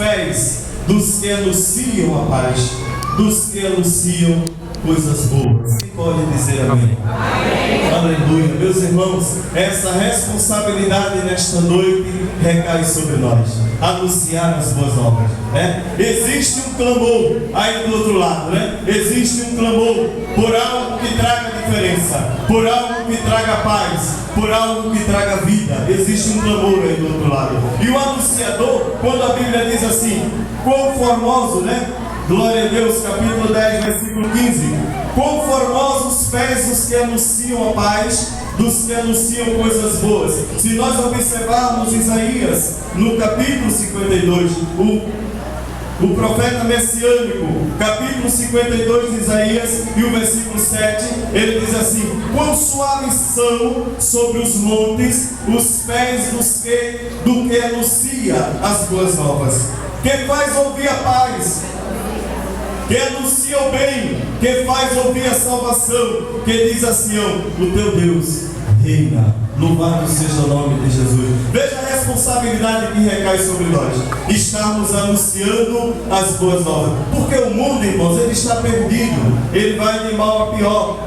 pés dos que anunciam a paz, dos que anunciam coisas boas. Quem pode dizer amém? Amém? Aleluia. Meus irmãos, essa responsabilidade nesta noite recai sobre nós. Anunciar as boas obras, né? Existe um clamor aí do outro lado, né? Existe um clamor por algo que traga diferença, por algo que traga paz, por algo que traga vida. Existe um clamor aí do outro lado. E o anunciador, quando a Bíblia diz assim, quão formoso, né? Glória a Deus, capítulo 10, versículo 15. Quão formosos os pés dos que anunciam a paz, dos que anunciam coisas boas. Se nós observarmos Isaías, no capítulo 52, o profeta messiânico, capítulo 52 de Isaías, e o versículo 7, ele diz assim: quão suaves são sobre os montes os pés do que anuncia as boas novas, que faz ouvir a paz, que anuncia o bem, que faz ouvir a salvação, que diz a Sião: o teu Deus reina. Louvado seja o nome de Jesus. Veja a responsabilidade que recai sobre nós, estarmos anunciando as boas novas. Porque o mundo, irmãos, ele está perdido, ele vai de mal a pior,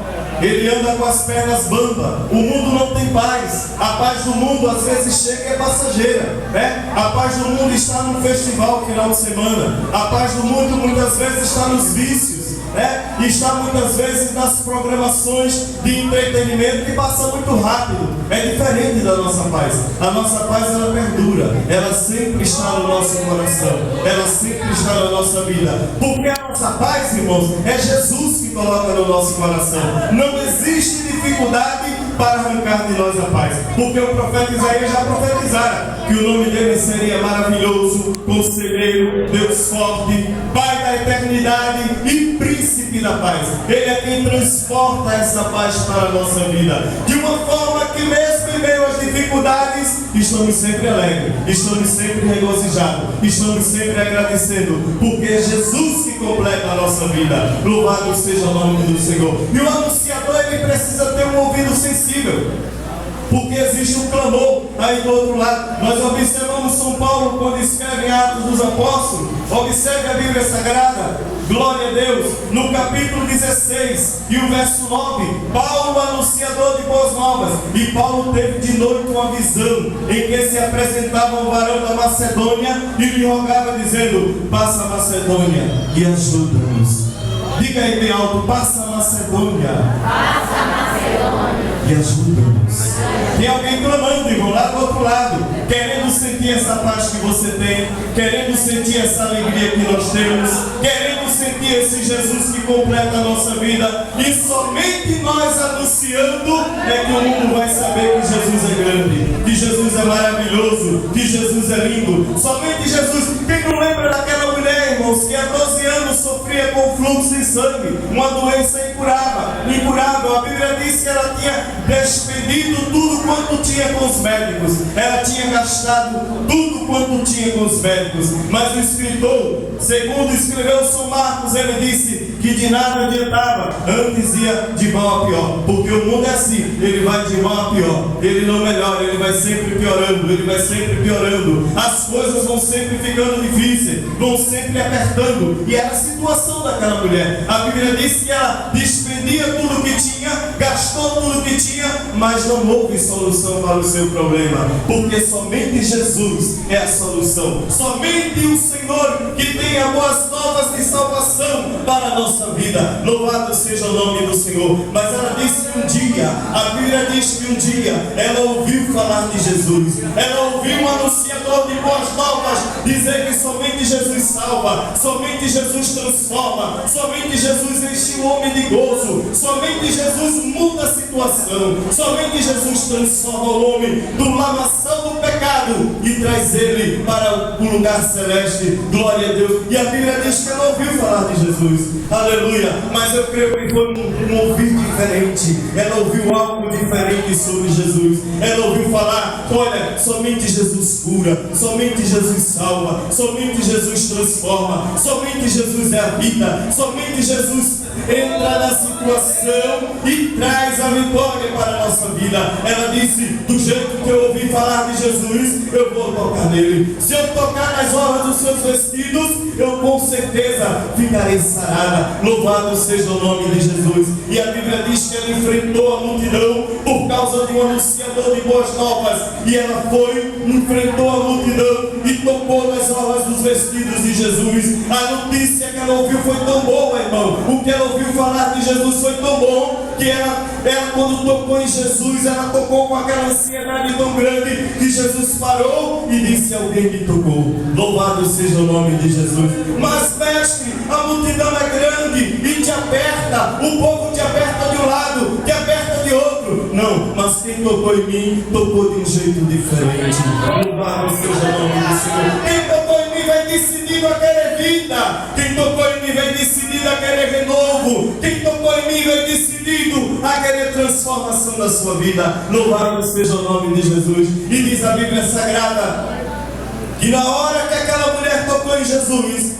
ele anda com as pernas bambas. O mundo não tem paz. A paz do mundo às vezes chega e é passageira, né? A paz do mundo está num festival final de semana. A paz do mundo muitas vezes está nos vícios, né? E está muitas vezes nas programações de entretenimento que passa muito rápido. É diferente da nossa paz. A nossa paz, ela perdura, ela sempre está no nosso coração, ela sempre está na nossa vida. Porque a nossa paz, irmãos, é Jesus que coloca no nosso coração. Não existe dificuldade para arrancar de nós a paz. Porque o profeta Isaías já profetizara que o nome dele seria maravilhoso, conselheiro, Deus forte, Pai da eternidade e príncipe da paz. Ele é quem transporta essa paz para a nossa vida, de uma forma que mesmo em meio às dificuldades, estamos sempre alegres, estamos sempre regozijados, estamos sempre agradecendo, porque é Jesus que completa a nossa vida. Louvado seja o nome do Senhor. E o anunciador, ele precisa ter um ouvido sensível, porque existe um clamor aí do outro lado. Nós observamos São Paulo quando escreve em Atos dos Apóstolos. Observe a Bíblia Sagrada, glória a Deus, no capítulo 16 e o verso 9. Paulo, anunciador de boas novas. E Paulo teve de noite uma visão em que se apresentava um varão da Macedônia e lhe rogava dizendo: passa a Macedônia e ajuda-nos. Diga aí bem alto: passa a Macedônia. Passa a Macedônia e ajuda-nos. Tem alguém clamando, irmão, lá do outro lado, querendo sentir essa paz que você tem, querendo sentir essa alegria que nós temos, querendo sentir esse Jesus que completa a nossa vida. E somente nós anunciando é que o mundo vai saber que Jesus é grande, que Jesus é maravilhoso, que Jesus é lindo. Somente Jesus. Quem não lembra daquela mulher, irmãos, que há 12 anos sofria com fluxo de sangue, uma doença incurável? A Bíblia diz que ela tinha despedido tudo quanto tinha com os médicos, ela tinha gastado tudo quanto tinha com os médicos. Mas o escritor, segundo escreveu São Marcos, ele disse que de nada adiantava, antes ia de mal a pior. Porque o mundo é assim, ele vai de mal a pior, ele não melhora, ele vai sempre piorando, ele vai sempre piorando. As coisas vão sempre ficando difíceis, vão sempre apertando. E era a situação daquela mulher. A Bíblia diz que ela despendia tudo que tinha, gastou tudo que tinha, mas não houve solução para o seu problema, porque somente Jesus é a solução. Somente o Senhor que tem as boas novas de salvação para a nossa vida. Louvado seja o nome do Senhor. Mas ela disse que um dia, a Bíblia diz que um dia ela ouviu falar de Jesus, ela ouviu um anunciador de boas novas dizer que somente Jesus salva, somente Jesus transforma, somente Jesus enche o homem de gozo, somente Jesus muda a situação, somente Jesus transforma o homem do lamaçal do pecado e traz ele para o lugar celeste. Glória a Deus. E a Bíblia diz que ela ouviu falar de Jesus, aleluia, mas eu creio que foi um ouvir diferente. Ela ouviu algo diferente sobre Jesus. Ela ouviu falar: olha, somente Jesus cura, somente Jesus salva, somente Jesus transforma, somente Jesus é a vida, somente Jesus entra na situação e traz a vitória para a nossa vida. Ela disse: do jeito que eu ouvi falar de Jesus, eu vou tocar nele. Se eu tocar nas obras do Senhor meus vestidos, eu com certeza ficarei sarada. Louvado seja o nome de Jesus. E a Bíblia diz que ela enfrentou a multidão por causa de um anunciador de boas novas. E ela enfrentou a multidão e tocou nas orlas dos vestidos de Jesus. A notícia que ela ouviu foi tão boa, irmão. O que ela ouviu falar de Jesus foi tão bom que ela quando tocou em Jesus, ela tocou com aquela ansiedade tão grande que Jesus parou e disse: alguém me tocou. Louvado seja o nome de Jesus. Mas mestre, a multidão é grande e te aperta, o povo te aperta de um lado, te aperta de outro. Não, mas quem tocou em mim, tocou de um jeito diferente. Louvado seja o nome do Senhor. Quem tocou em mim vem decidido a querer vida. Quem tocou em mim vem decidido a querer renovo. Quem tocou em mim vem decidido a querer transformação da sua vida. Louvado seja o nome de Jesus. E diz a Bíblia Sagrada que na hora que aquela mulher tocou em Jesus,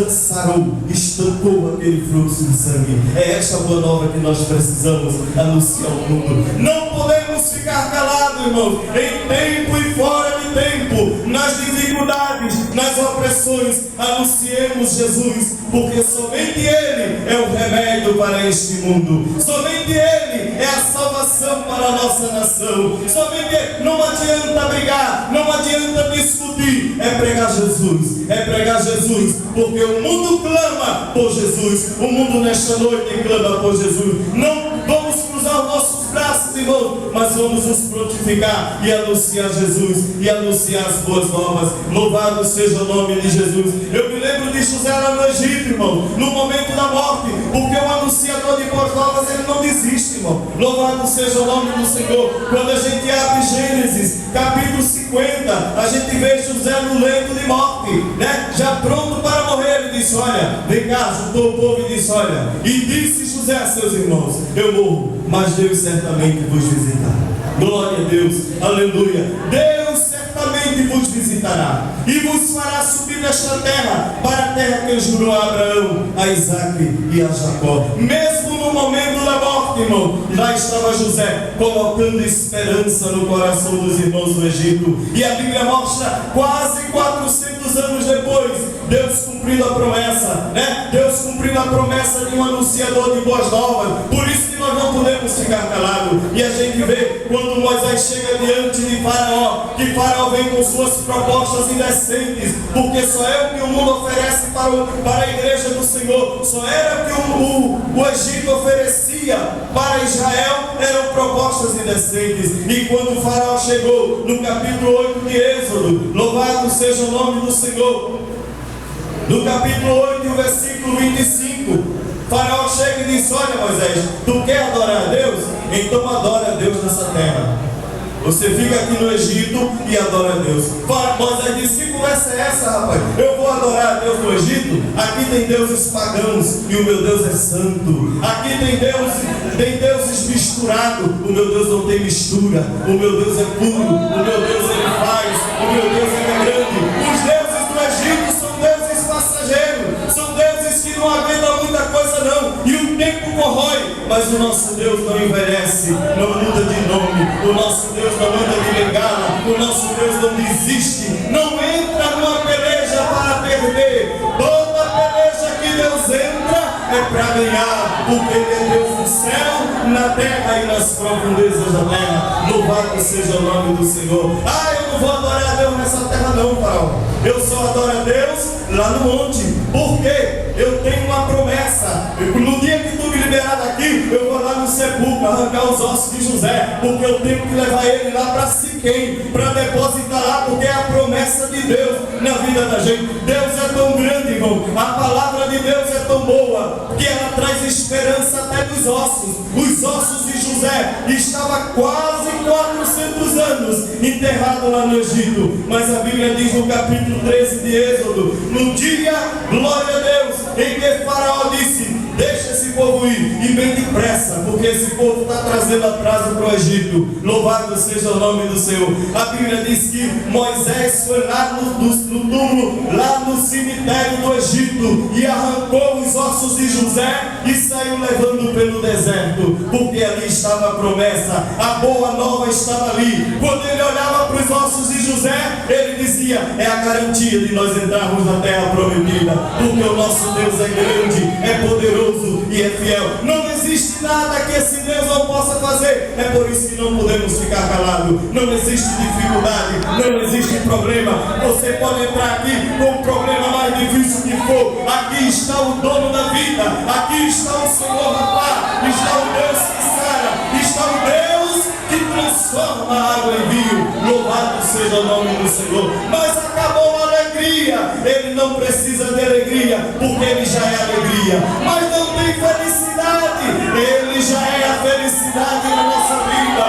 sarou, estancou aquele fluxo de sangue. É esta boa nova que nós precisamos anunciar ao mundo. Não podemos ficar calados, irmãos, em tempo e fora de tempo, nas dificuldades, nas opressões, anunciemos Jesus, porque somente Ele é o remédio para este mundo, somente Ele é a salvação para a nossa nação, somente Ele. Não adianta brigar, não adianta discutir, é pregar Jesus, porque o mundo clama por Jesus, o mundo nesta noite clama por Jesus. Não vamos cruzar os nossos braços, irmãos, mas vamos nos prontificar e anunciar Jesus e anunciar as boas novas. Louvado seja o nome de Jesus. Eu me lembro de José lá no Egito, irmão, no momento da morte, porque o anunciador de boas novas, ele não desiste, irmão. Louvado seja o nome do Senhor. Quando a gente abre Gênesis capítulo 50, a gente vê José no leito de morte, né? Já pronto para morrer. Ele disse: olha, vem cá, juntou o povo e disse: olha, e disse José a seus irmãos: eu morro, mas Deus certamente vos visitará. Glória a Deus, aleluia. Deus certamente vos visitará e vos fará subir desta terra para a terra que ele jurou a Abraão, a Isaque e a Jacó. Mesmo no momento da morte, irmão, lá estava José colocando esperança no coração dos irmãos do Egito. E a Bíblia mostra quase 400 anos depois, Deus cumprindo a promessa, né? Deus cumprindo a promessa de um anunciador de boas novas. Por isso que nós não podemos ficar calados. E a gente vê quando Moisés chega diante de Faraó, que Faraó vem com suas propostas indecentes, porque só é o que o mundo oferece para a igreja do Senhor, só era o que o Egito oferecia para Israel, eram propostas indecentes. E quando Faraó chegou no capítulo 8 de Êxodo, louvado seja o nome do Senhor, no capítulo 8, o versículo 25, Faraó chega e diz: olha, Moisés, tu quer adorar a Deus? Então adora a Deus nessa terra. Você fica aqui no Egito e adora a Deus. Moisés disse: que conversa é essa, rapaz? Eu vou adorar a Deus no Egito? Aqui tem deuses pagãos e o meu Deus é santo. Aqui tem deuses misturados. O meu Deus não tem mistura. O meu Deus é puro. O meu Deus ele faz. O meu Deus é grande. Os deuses do Egito são deuses passageiros. São deuses que não aguentam muita coisa não. E o tempo corrói. Mas o nosso Deus não envelhece, não muda de nome. O nosso Deus não anda de bengala. O nosso Deus não desiste. Não entra numa peleja para perder. Toda peleja que Deus entra é para ganhar, porque Ele é Deus no céu, na terra e nas profundezas da terra. Louvado seja o nome do Senhor. Eu não vou adorar a Deus nessa terra não, Faraó. Eu só adoro a Deus lá no monte. Por quê? Eu tenho uma promessa. No dia que tu me liberar daqui, eu vou lá no sepulcro arrancar os ossos de José, porque eu tenho que levar ele lá para Siquém, para depositar lá, porque é a promessa de Deus na vida da gente. Deus é tão grande, irmão. A palavra de Deus é tão boa que ela traz esperança até dos ossos. Os ossos de José estavam quase 400 anos enterrados lá no Egito. Mas a Bíblia diz no capítulo 13 de Êxodo, no dia, glória a Deus, em que Faraó disse: deixa esse povo ir e vem depressa, porque esse povo está trazendo atraso para o Egito. Louvado seja o nome do Senhor. A Bíblia diz que Moisés foi lá no túmulo, lá no cemitério do Egito e arrancou os ossos de José e saiu levando pelo deserto, porque ali estava a promessa, a boa nova estava ali. Quando ele olhava para os ossos de José, ele dizia: é a garantia de nós entrarmos na terra prometida, porque o nosso Deus é grande, é poderoso e é fiel. Não existe nada que esse Deus não possa fazer. É por isso que não podemos ficar calados. Não existe dificuldade, não existe problema. Você pode entrar aqui com o problema mais difícil que for. Aqui está o dono da vida, aqui está o Senhor Rapá, está o Deus que sara, está o Deus que transforma a água em vinho. Louvado seja o nome do Senhor. Mas acabou a alegria. Ele não precisa de alegria, porque ele já é alegria. Mas não tem felicidade, ele já é a felicidade na nossa vida.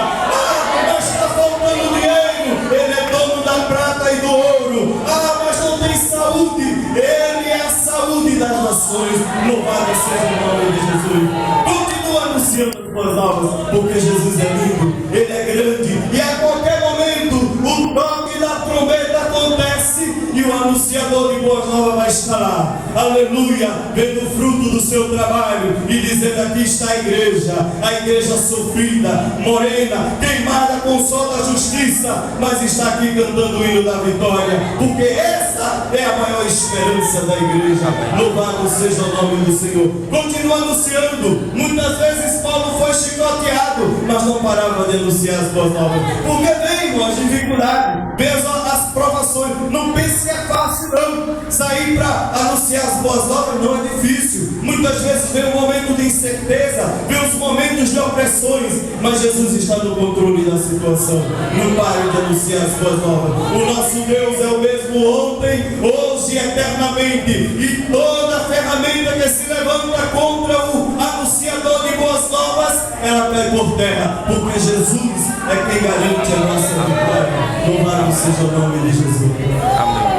Mas está faltando dinheiro, ele é dono da prata e do ouro. Mas não tem saúde, ele é a saúde das nações. Louvado seja o nome de Jesus. Continua anunciando as boas novas, porque Jesus é lindo, ele é grande, e a qualquer momento o toque da trombeta acontece e o anunciador de boas novas vai estar lá, aleluia, vendo o fruto do seu trabalho e dizendo: aqui está a igreja sofrida, morena, queimada com o sol da justiça, mas está aqui cantando o hino da vitória, porque essa é a maior esperança da igreja. Louvado seja o nome do Senhor. Continua anunciando. Muitas vezes Paulo foi chicoteado, mas não parava de anunciar as boas novas, porque vem as dificuldades, vem as provações. Não pense que é fácil, não. Sair para anunciar as boas novas não é difícil. Muitas vezes vem um momento de incerteza, vem os momentos de opressões, mas Jesus está no controle da situação. Não pare de anunciar as boas novas. O nosso Deus é o mesmo ontem, hoje e eternamente, e toda ferramenta que se levanta contra o anunciador de boas novas, ela cai por terra, porque Jesus é quem garante a nossa vitória. Louvado seja o nome de Jesus. Amém.